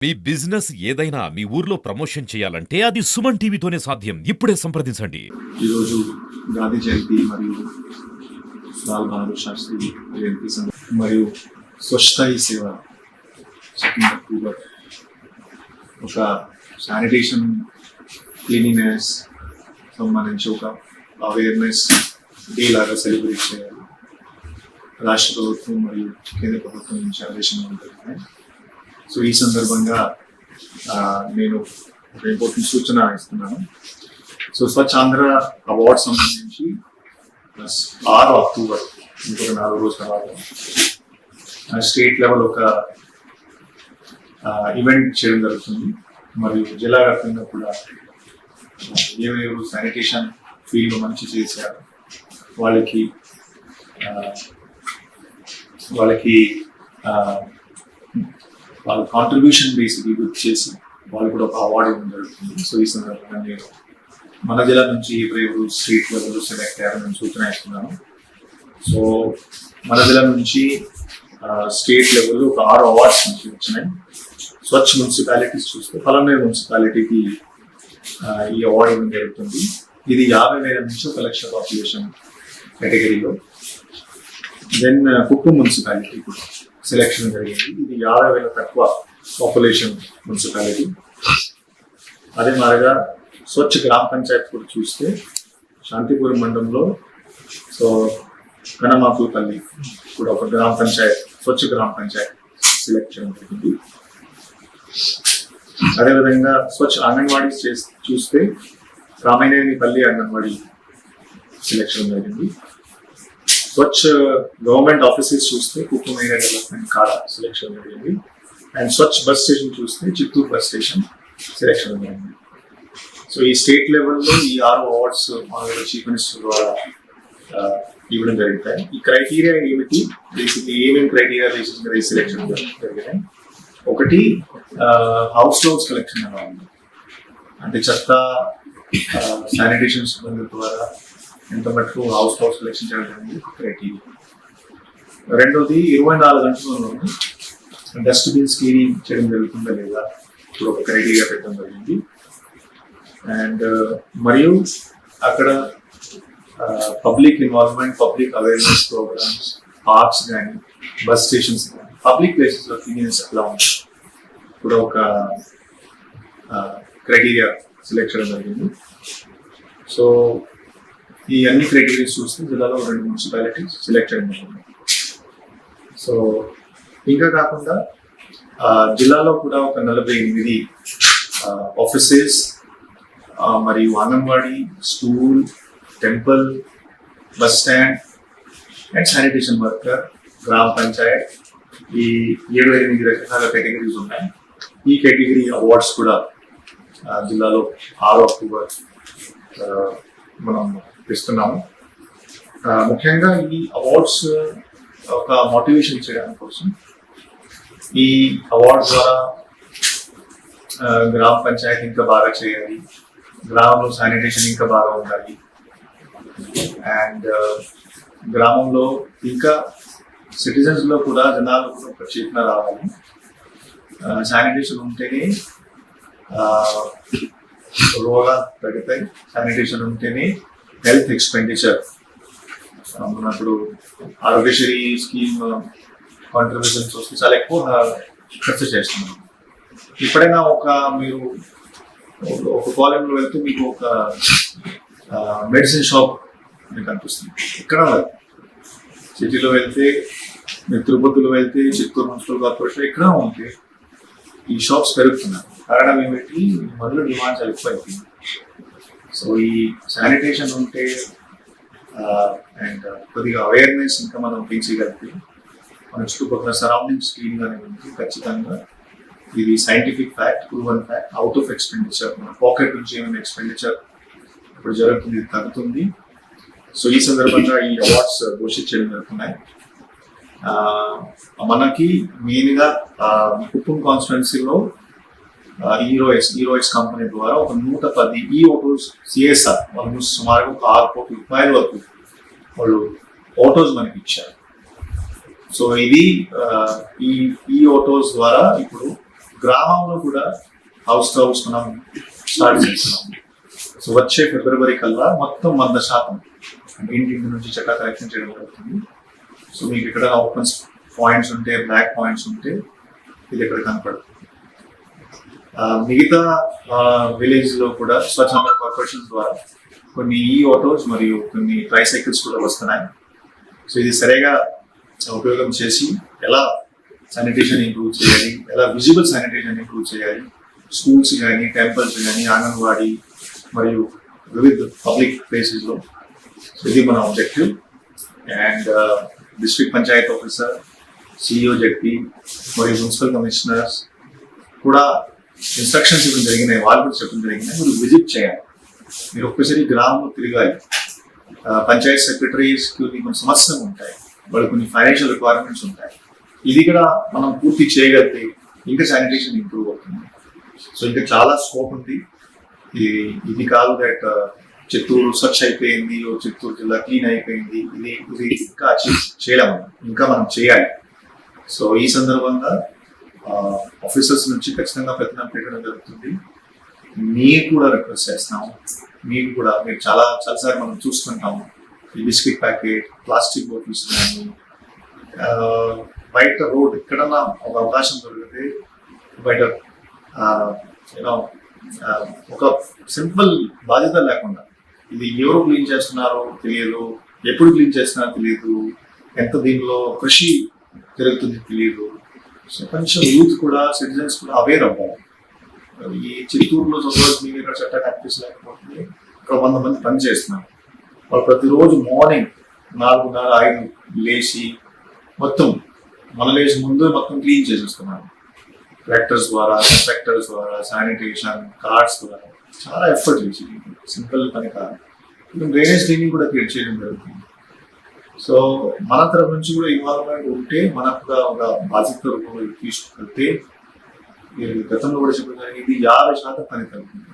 మీ business ఏదైనా మీ ఊర్లో promotion చేయాలంటే అది సుమన్ టీవీతోనే సాధ్యం. ఇప్పుడే సంప్రదించండి. ఈరోజు గాంధీ జయంతి మరియు లాల్ బహదూర్ శాస్త్రి జయంతి మరియు స్వచ్ఛతా హీ సేవ సెకండ్ అక్టోబర్ ఒక శానిటేషన్ క్లీనినెస్ సంబంధించి ఒక అవేర్నెస్ డే లాగా సెలబ్రేట్ చేయాలి. రాష్ట్ర ప్రభుత్వం మరియు కేంద్ర ప్రభుత్వం నుంచి ఆదేశం ఉంటుంది. సో ఈ సందర్భంగా నేను ఒక ఇంపార్టెంట్ సూచన ఇస్తున్నాను. సో స్వచ్ఛ ఆంధ్ర అవార్డ్ సంబంధించి 6 అక్టోబర్ ఇంకొక 4 రోజుల తర్వాత స్టేట్ లెవెల్ ఒక ఈవెంట్ చేయడం జరుగుతుంది. మరియు జిల్లా వ్యాప్తంగా కూడా ఎవరెవరు శానిటేషన్ ఫీల్డ్ మంచి చేశారు వాళ్ళ కాంట్రిబ్యూషన్ బేసిక్లీ గుర్తు చేసి వాళ్ళు కూడా ఒక అవార్డు ఇవ్వడం జరుగుతుంది. సో ఈ సందర్భంగా నేను మన జిల్లా నుంచి ఎవరెవరు స్టేట్ లెవెల్ సెలెక్ట్ అయ్యారని సూచన ఇస్తున్నాను. సో మన జిల్లా నుంచి స్టేట్ లెవెల్ ఒక 6 అవార్డ్స్ నుంచి వచ్చినాయి. స్వచ్ఛ మున్సిపాలిటీస్ చూస్తే పలమనేరు మున్సిపాలిటీకి ఈ అవార్డు ఇవ్వడం జరుగుతుంది. ఇది 50,000 నుంచి 1,00,000 పాపులేషన్ కేటగిరీలో. దెన్ కుప్పం మున్సిపాలిటీ కూడా సెలెక్షన్ జరిగింది. ఇది 50,000 తక్కువ పాపులేషన్ మున్సిపాలిటీ. అదే మాదిరిగా స్వచ్ఛ గ్రామ పంచాయత్ కూడా చూస్తే శాంతిపురం మండలంలో సో కనమాకులపల్లి కూడా ఒక గ్రామ పంచాయత్ స్వచ్ఛ గ్రామ పంచాయత్ సెలెక్ట్ చేయడం జరిగింది. అదేవిధంగా స్వచ్ఛ అంగన్వాడీ చూస్తే రామాయణపల్లి అంగన్వాడీ సెలెక్షన్ జరిగింది. స్వచ్ఛ గవర్నమెంట్ ఆఫీసెస్ చూస్తే కుప్పం ఏరియా డెవలప్మెంట్ కాడ సెలెక్షన్ జరిగింది. అండ్ స్వచ్ఛ బస్ స్టేషన్ చూస్తే చిత్తూరు బస్ స్టేషన్ సెలెక్షన్ జరిగింది. సో ఈ స్టేట్ లెవెల్లో ఈ 6 అవార్డ్స్ మామూలుగా చీఫ్ మినిస్టర్ ద్వారా ఇవ్వడం జరుగుతాయి. ఈ క్రైటీరియా ఏమిటి, బేసిక్లీ ఏమేమి క్రైటీరియా బేసిస్ మీద ఈ సెలెక్షన్ జరిగినాయి. ఒకటి హౌస్ హౌస్ కలెక్షన్ ఎలా ఉంది అంటే చెత్త శానిటేషన్ సిబ్బంది ద్వారా ఎంత మటుకు హౌస్ కలెక్షన్ చేయడం అనేది ఒక క్రైటీరియా. రెండోది 24 గంటల్లోనూ డస్ట్బిన్స్ క్లీనింగ్ చేయడం జరుగుతుందా లేదా ఇప్పుడు ఒక క్రైటీరియా పెట్టడం జరిగింది. అండ్ మరియు అక్కడ public involvement, public awareness programmes, parks కానీ బస్ స్టేషన్స్ కానీ పబ్లిక్ ప్లేసెస్లో క్లీనినెస్ ఎలా ఉంటుంది కూడా ఒక క్రైటీరియా సెలెక్ట్ చేయడం జరిగింది. సో ఈ అన్ని క్రైటీరియాస్ చూస్తే జిల్లాలో 2 మున్సిపాలిటీస్ సెలెక్ట్ చేయడం జరిగింది. సో ఇంకా కాకుండా జిల్లాలో కూడా ఒక 48 ఆఫీసెస్ మరియు anganwadi, school, temple, bus stand and sanitation worker, గ్రామ పంచాయత్ ఈ 7-8 రకాల కేటగిరీస్ ఉన్నాయి. ఈ కేటగిరీ అవార్డ్స్ కూడా జిల్లాలో 6 అక్టోబర్ మనం ఇస్తున్నాము. ముఖ్యంగా ఈ అవార్డ్స్ ఒక మోటివేషన్ చేయడం కోసం ఈ అవార్డు ద్వారా గ్రామ పంచాయతీ ఇంకా బాగా చేయాలి, గ్రామంలో శానిటేషన్ ఇంకా బాగా ఉండాలి, అండ్ గ్రామంలో ఇంకా సిటిజన్స్లో కూడా జనాలు కూడా ఒక చేతన రావాలి. శానిటేషన్ ఉంటేనే రోగాలు తగ్గుతాయి, శానిటేషన్ ఉంటేనే హెల్త్ ఎక్స్పెండిచర్. మనప్పుడు ఆరోగ్యశ్రీ స్కీమ్ కాంట్రిబ్యూషన్స్ వస్తే చాలా ఎక్కువ ఖర్చు చేస్తున్నాం. ఎప్పుడైనా మీరు ఒక కాలేజ్లో వెళ్తే మీకు ఒక మెడిసిన్ షాప్ మీకు అనిపిస్తుంది. ఇక్కడ సిటీలో వెళ్తే, మీరు తిరుపతిలో వెళ్తే, చిత్తూరు మున్సిపల్ కార్పొరేషన్ ఎక్కడ ఉంటే ఈ షాప్స్ పెరుగుతున్నాయి. కారణం ఏమిటి, మందుల డిమాండ్ చాలా ఎక్కువ అయిపోయింది. సో ఈ శానిటేషన్ ఉంటే అండ్ కొద్దిగా అవేర్నెస్ ఇంకా మనం పెంచగలిగితే మన చుట్టుపక్కల సరౌండింగ్స్ క్లీన్గా అనేది ఖచ్చితంగా ఇది scientific fact, proven fact. Out of expenditure, మన పాకెట్ నుంచి ఏమైనా ఎక్స్పెండిచర్ ఇప్పుడు జరుగుతుంది, ఇది తగ్గుతుంది. సో ఈ సందర్భంగా ఈ అవార్డ్స్ ఘోషించడం జరుగుతున్నాయి. మనకి మెయిన్గా కుప్పం కాన్స్టిట్యున్సీలో ఈరోయిస్ కంపెనీ ద్వారా ఒక 110 ఈ ఆటోస్ సిఎస్ఆర్ వాళ్ళు సుమారుగా ఒక 6 కోట్ల రూపాయల వరకు వాళ్ళు ఆటోస్ మనకి ఇచ్చారు. సో ఇది ఈ ఆటోస్ ద్వారా ఇప్పుడు గ్రామంలో కూడా హౌస్ టు హౌస్ మనం స్టార్ట్ చేస్తున్నాం. సో వచ్చే ఫిబ్రవరి కల్లా మొత్తం 100% అంటే ఇంటి నుంచి చెత్త కలెక్షన్ చేయడం జరుగుతుంది. సో మీకు ఇక్కడ ఓపెన్ పాయింట్స్ ఉంటే, బ్లాక్ పాయింట్స్ ఉంటే ఇది ఇక్కడ కనపడుతుంది. మిగతా విలేజ్ లో కూడా స్వచ్ఛ భారత్ కార్పొరేషన్ ద్వారా కొన్ని ఈ ఆటోస్ మరియు కొన్ని ట్రైసైకిల్స్ కూడా వస్తున్నాయి. సో ఇది సరిగా ఉపయోగం చేసి ఎలా శానిటేషన్ ఇంప్రూవ్ చేయాలి, ఎలా విజిబుల్ శానిటేషన్ ఇంప్రూవ్ చేయాలి, స్కూల్స్ కానీ, టెంపుల్స్ కానీ, అంగన్వాడీ మరియు వివిధ పబ్లిక్ ప్లేసెస్లో. సో ఇది మన objective. And district Panchayat officer, CEO ZP మరియు మున్సిపల్ కమిషనర్స్ కూడా ఇన్స్ట్రక్షన్స్ ఇవ్వడం జరిగినాయి. వాళ్ళు కూడా చెప్పడం జరిగినాయి, మీరు విజిట్ చేయాలి, మీరు ఒక్కసారి గ్రామంలో తిరగాలి. పంచాయత్ సెక్రటరీస్కి కొన్ని సమస్యలు ఉంటాయి, వాళ్ళు కొన్ని ఫైనాన్షియల్ రిక్వైర్మెంట్స్ ఉంటాయి. ఇది కూడా మనం పూర్తి చేయగలిగితే ఇంకా శానిటేషన్ ఇంప్రూవ్ అవుతుంది. సో ఇంకా చాలా స్కోప్ ఉంది. ఇది కాదు దట్ చిత్తూరు స్వచ్ఛ అయిపోయింది, చిత్తూరు జిల్లా క్లీన్ అయిపోయింది, ఇది ఇంకా చేయలేము, ఇంకా మనం చేయాలి. సో ఈ సందర్భంగా ఆఫీసర్స్ నుంచి ఖచ్చితంగా ప్రతిజ్ఞ పెట్టడం జరుగుతుంది. మీరు కూడా రిక్వెస్ట్ చేస్తున్నాము, మీరు కూడా మీరు చాలాసార్లు మనం చూస్తుంటాము ఈ బిస్కెట్ ప్యాకెట్, ప్లాస్టిక్ బాటిల్స్ కానీ బయట రోడ్ ఎక్కడన్నా ఒక అవకాశం దొరికితే బయట ఒక సింపుల్ బాధ్యత లేకుండా ఇది ఎవరు క్లీన్ చేస్తున్నారో తెలియదు, ఎప్పుడు క్లీన్ చేస్తున్నారో తెలియదు, ఎంత దీనిలో కృషి జరుగుతుంది తెలియదు. సో కొంచెం యూత్ కూడా, సిటిజన్స్ కూడా అవేర్ అవ్వాలి. ఈ చిత్తూరులో సపోజ్ మీరు ఇక్కడ చట్టాన్ని అనిపించలేకపోతుంది, ఇక్కడ 100 మంది పని చేస్తున్నారు. వాళ్ళు ప్రతిరోజు మార్నింగ్ 4:30-5 లేచి మొత్తం మన లేచి ముందు మొత్తం క్లీన్ చేసేస్తున్నారు. ట్రాక్టర్స్ ద్వారా, కాంట్రాక్టర్స్ ద్వారా, శానిటేషన్ కార్డ్స్ ద్వారా చాలా ఎఫర్ట్ చేసి, సింపుల్ పని కాదు. డ్రైనేజ్ క్లీనింగ్ కూడా క్రియేట్ చేయడం జరుగుతుంది. సో మన తరఫు నుంచి కూడా ఇన్వాల్వ్మెంట్ ఉంటే, మనకు కూడా ఒక బాధ్యత రూపంలో తీసుకెళ్తే, గతంలో కూడా చెప్పడం జరిగింది, 50% పని తగ్గుతుంది.